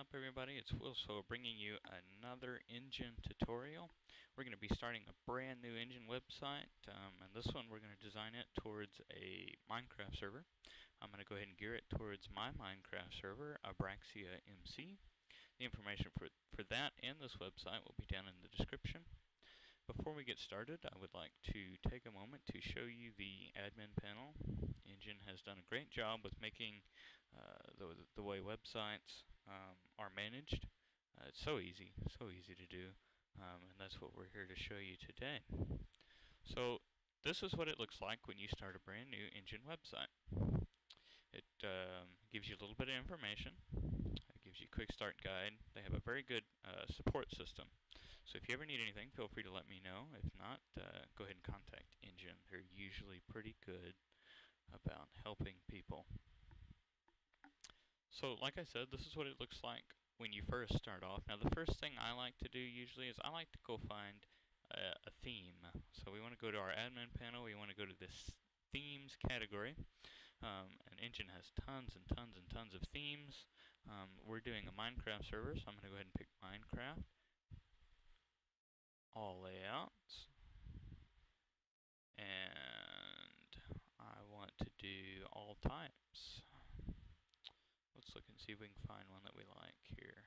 up, everybody? It's WilSwo bringing you another Enjin tutorial. We're going to be starting a brand new Enjin website, and this one we're going to design it towards a Minecraft server. I'm going to go ahead and gear it towards my Minecraft server, Abraxia MC. The information for that and this website will be down in the description. Before we get started, I would like to take a moment to show you the admin panel. Enjin has done a great job with making the way websites are managed. It's so easy to do, and that's what we're here to show you today. So this is what it looks like when you start a brand new Enjin website. It gives you a little bit of information. It gives you a quick start guide. They have a very good support system. So if you ever need anything, feel free to let me know. If not, go ahead and contact Enjin. They're usually pretty good about helping people. So like I said, this is what it looks like when you first start off. Now the first thing I like to do usually is I like to go find a theme. So we want to go to our admin panel. We want to go to this themes category. And Enjin has tons and tons and tons of themes. We're doing a Minecraft server, so I'm going to go ahead and pick Minecraft. All layouts. And I want to do all types. Let's look and see if we can find one that we like here.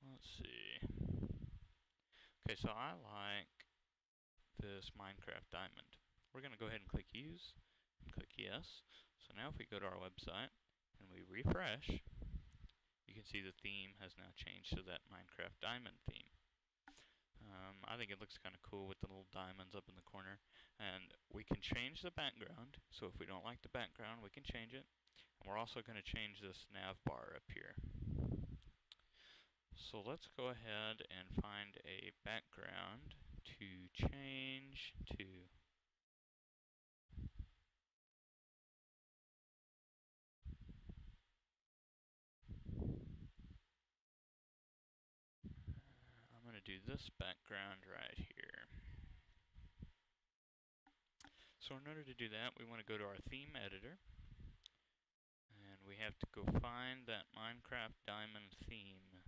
Let's see. Okay, so I like this Minecraft diamond. We're going to go ahead and click use and click yes. So now if we go to our website and we refresh, you can see the theme has now changed to that Minecraft diamond theme. I think it looks kind of cool with the little diamonds up in the corner. And we can change the background. So if we don't like the background, we can change it. And we're also going to change this nav bar up here. So let's go ahead and find a background to change to I'm going to do this background right here. So in order to do that, we want to go to our theme editor. And we have to go find that Minecraft diamond theme.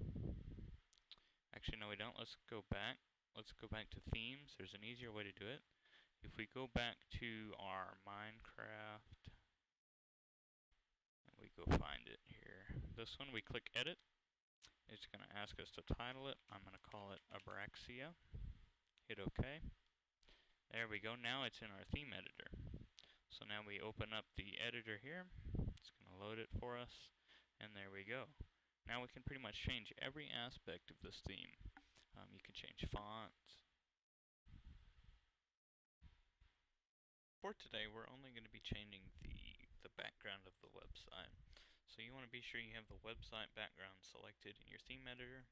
Actually, no, we don't. Let's go back. Let's go back to themes. There's an easier way to do it. If we go back to our Minecraft, and we go find it here. This one, we click edit. It's going to ask us to title it. I'm going to call it Abraxia. Hit OK. There we go. Now it's in our theme editor. So now we open up the editor here. It's going to load it for us. And there we go. Now we can pretty much change every aspect of this theme. You can change fonts. For today, we're only going to be changing the background of the website. So you want to be sure you have the website background selected in your theme editor.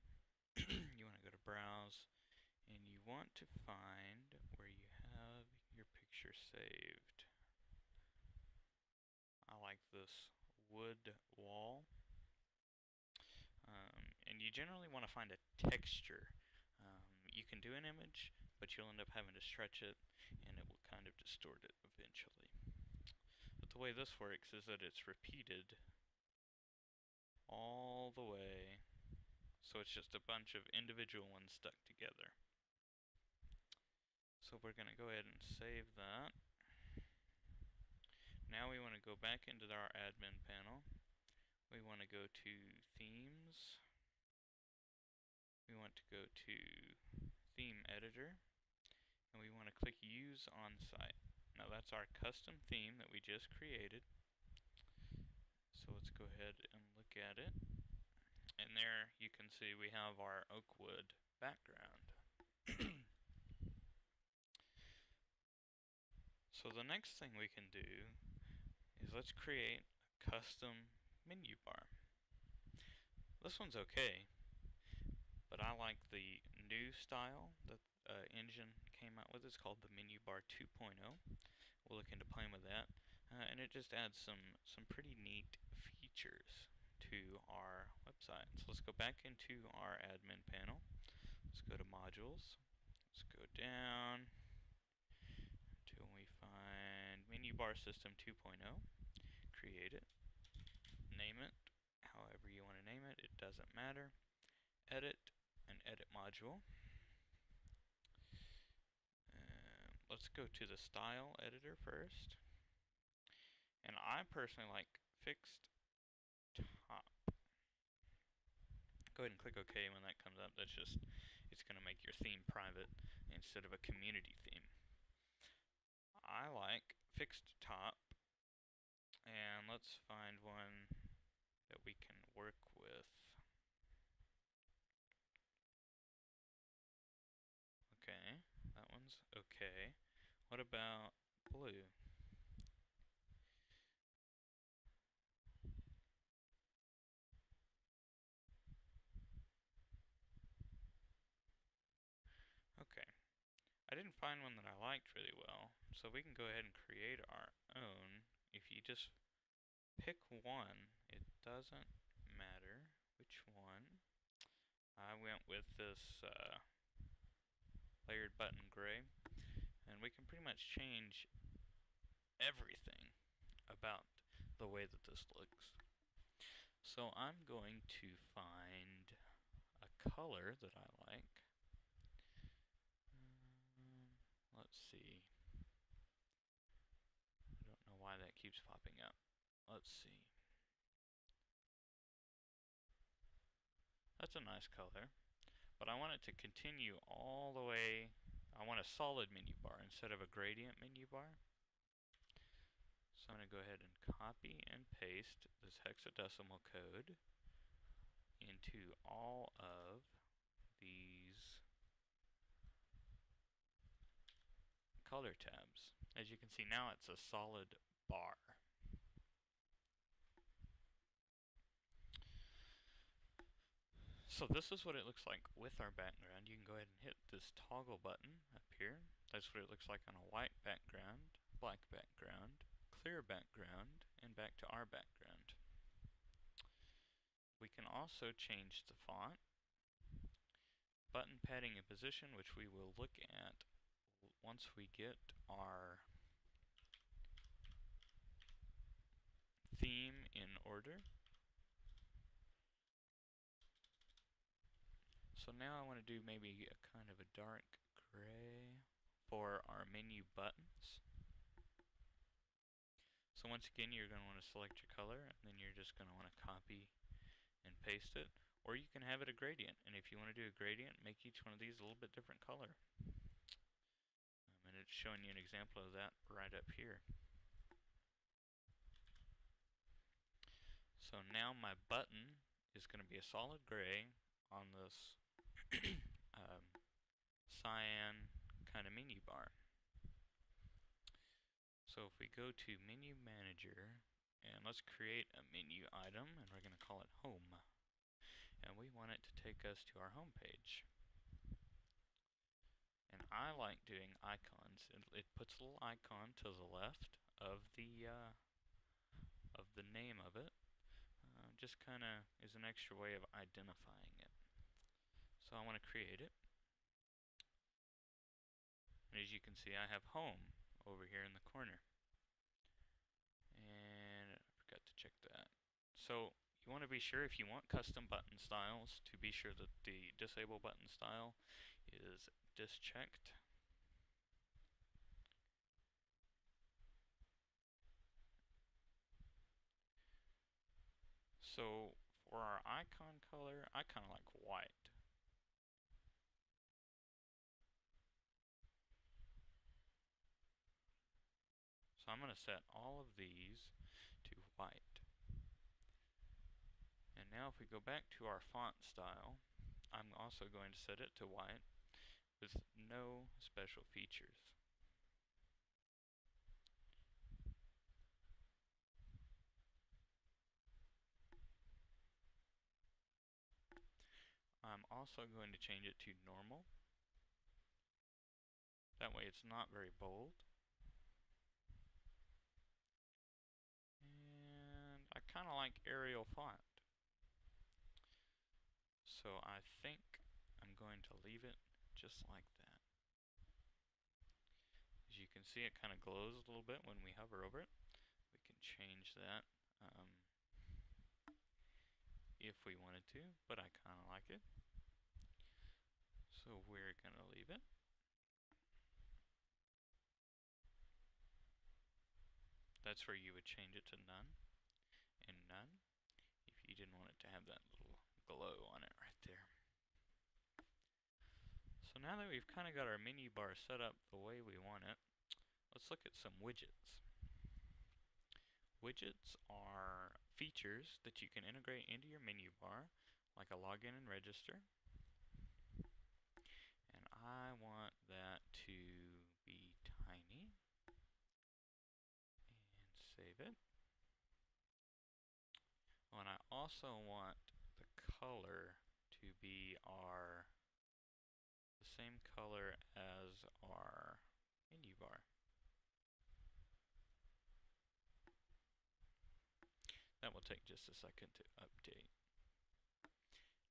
You want to go to Browse, and you want to find where you have your picture saved. I like this wood wall. And you generally want to find a texture. You can do an image, but you'll end up having to stretch it, and it will kind of distort it eventually. But the way this works is that it's repeated all the way, so it's just a bunch of individual ones stuck together. So we're going to go ahead and save that. Now we want to go back into our admin panel. We want to go to themes. We want to go to theme editor, and we want to click use on site. Now that's our custom theme that we just created. So let's go ahead and look at it. And there you can see we have our oak wood background. So the next thing we can do is let's create a custom menu bar. This one's okay, but I like the new style that Enjin came out with. It's called the Menu Bar 2.0. We'll look into playing with that, and it just adds some pretty neat features to our website. So let's go back into our admin panel. Let's go to modules. Let's go down until we find menu menu bar system 2.0, create it, name it however you want to name it, it doesn't matter, edit, and edit module. Let's go to the style editor first, and I personally like fixed top. Go ahead and click OK when that comes up. It's going to make your theme private instead of a community theme. I like fixed top, and let's find one that we can work with. Okay, that one's okay. What about blue? Okay. I didn't find one that I liked really well, so we can go ahead and create our own. If you just pick one, it doesn't matter which one. I went with this layered button gray, and we can pretty much change everything about the way that this looks. So I'm going to find a color that I like. Let's see. I don't know why that keeps popping up. Let's see. That's a nice color, but I want it to continue all the way. I want a solid menu bar instead of a gradient menu bar. So I'm going to go ahead and copy and paste this hexadecimal code into all of these color tabs. As you can see now, it's a solid bar. So this is what it looks like with our background. You can go ahead and hit this toggle button up here. That's what it looks like on a white background, black background, clear background, and back to our background. We can also change the font, button padding and position, which we will look at once we get our theme in order. So now I want to do maybe a kind of a dark gray for our menu buttons. So once again, you're going to want to select your color, and then you're just going to want to copy and paste it. Or you can have it a gradient, and if you want to do a gradient, make each one of these a little bit different color. And it's showing you an example of that right up here. So now my button is going to be a solid gray on this cyan kind of menu bar. So if we go to Menu Manager, and let's create a menu item, and we're going to call it Home. And we want it to take us to our home page. And I like doing icons. It puts a little icon to the left of the name of it. Just kind of is an extra way of identifying it. So I want to create it. And as you can see, I have Home over here in the corner. And I forgot to check that. So you want to be sure, if you want custom button styles, to be sure that the disable button style is dischecked. So for our icon color, I kind of like white. So I'm going to set all of these to white. And now if we go back to our font style, I'm also going to set it to white with no special features. I'm also going to change it to normal. That way it's not very bold. And I kind of like Arial font. So I think I'm going to leave it just like that. As you can see it kind of glows a little bit when we hover over it. We can change that if we wanted to, but I kind of like it. So we're going to leave it. That's where you would change it to none and none if you didn't want it to have that little glow on it right there. So now that we've kind of got our menu bar set up the way we want it, let's look at some widgets. Widgets are features that you can integrate into your menu bar, like a login and register. And I want that to be tiny. And save it. Oh, and I also want the color to be the same color as our menu bar. That will take just a second to update.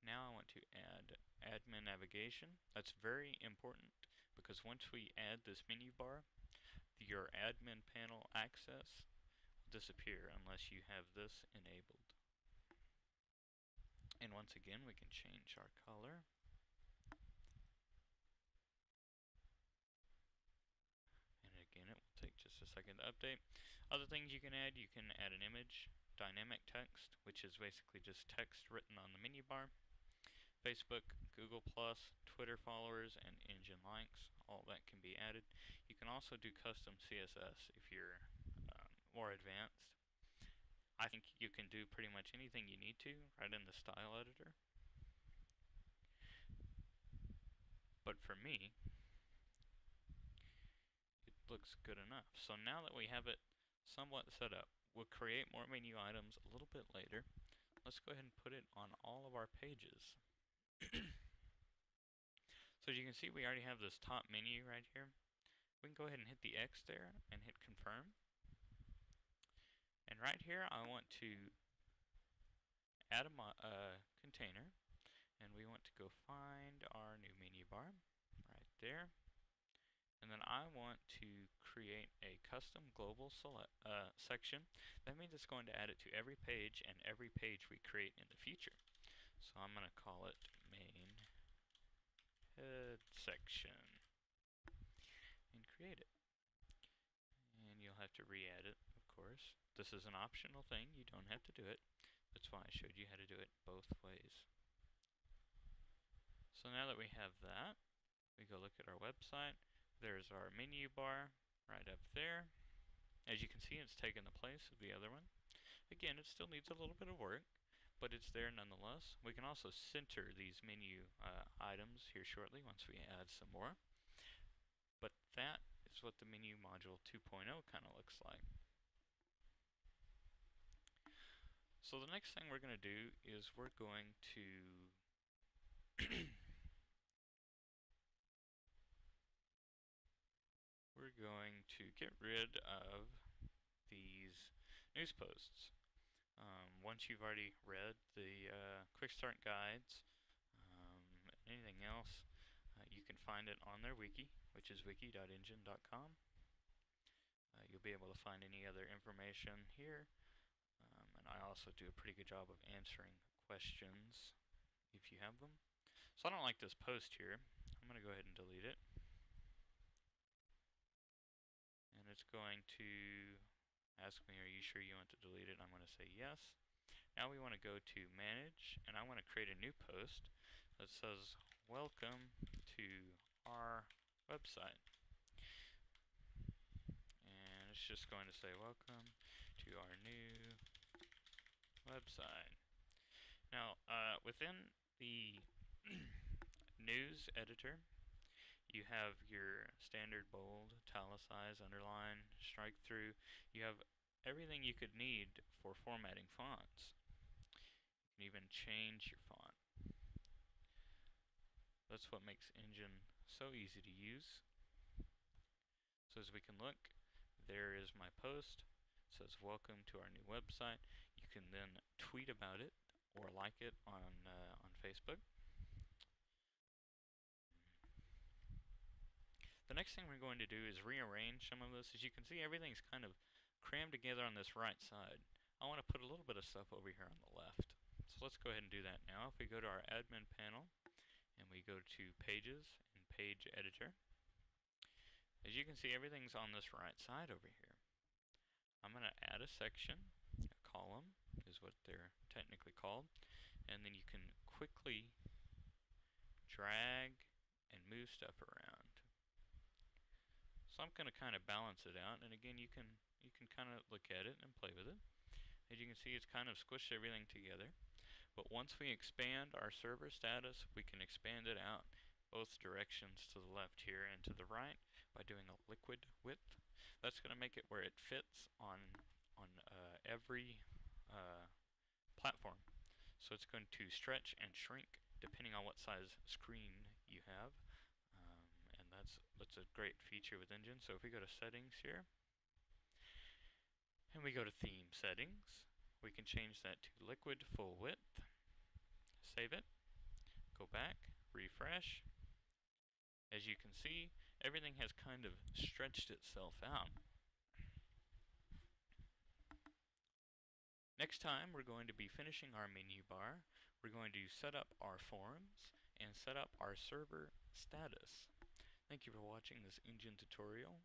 Now I want to add admin navigation. That's very important because once we add this menu bar, your admin panel access will disappear unless you have this enabled. And once again, we can change our color. And again, it will take just a second to update. Other things you can add an image, dynamic text, which is basically just text written on the menu bar. Facebook, Google+, Twitter followers, and Enjin likes, all that can be added. You can also do custom CSS if you're more advanced. I think you can do pretty much anything you need to right in the style editor. But for me, it looks good enough. So now that we have it somewhat set up, we'll create more menu items a little bit later. Let's go ahead and put it on all of our pages. So as you can see, we already have this top menu right here. We can go ahead and hit the X there and hit confirm. And right here, I want to add a container, and we want to go find our new menu bar right there. And then I want to create a custom global section. That means it's going to add it to every page and every page we create in the future. So I'm going to call it main head section and create it. And you'll have to re-add it, of course. This is an optional thing. You don't have to do it. That's why I showed you how to do it both ways. So now that we have that, we go look at our website. There's our menu bar right up there. As you can see, it's taken the place of the other one. Again, it still needs a little bit of work, but it's there nonetheless. We can also center these menu items here shortly once we add some more. But that is what the menu module 2.0 kind of looks like. So the next thing we're going to do is we're going to get rid of these news posts. Once you've already read the quick start guides, anything else, you can find it on their wiki, which is wiki.enjin.com. You'll be able to find any other information here. And I also do a pretty good job of answering questions if you have them. So I don't like this post here. I'm going to go ahead and delete it. And it's going to ask me, are you sure you want to delete it? I'm going to say yes. Now we want to go to manage, and I want to create a new post that says, welcome to our website. And it's just going to say, welcome to our new website. Now, within the news editor, you have your standard bold, italicize, underline, strike through. You have everything you could need for formatting fonts. You can even change your font. That's what makes Enjin so easy to use. So as we can look, there is my post. It says welcome to our new website. You can then tweet about it or like it on Facebook. The next thing we're going to do is rearrange some of this. As you can see, everything's kind of crammed together on this right side. I want to put a little bit of stuff over here on the left. So let's go ahead and do that now. If we go to our admin panel and we go to Pages and Page Editor, as you can see, everything's on this right side over here. I'm going to add a section, a column is what they're technically called, and then you can quickly drag and move stuff around. So I'm going to kind of balance it out, and again you can kind of look at it and play with it. As you can see, it's kind of squished everything together. But once we expand our server status, we can expand it out both directions, to the left here and to the right, by doing a liquid width. That's going to make it where it fits on every platform. So it's going to stretch and shrink depending on what size screen you have. And that's a great feature with Enjin. So if we go to Settings here, and we go to Theme Settings, we can change that to Liquid Full Width, save it, go back, refresh. As you can see, everything has kind of stretched itself out. Next time, we're going to be finishing our menu bar. We're going to set up our forums and set up our server status. Thank you for watching this Enjin tutorial.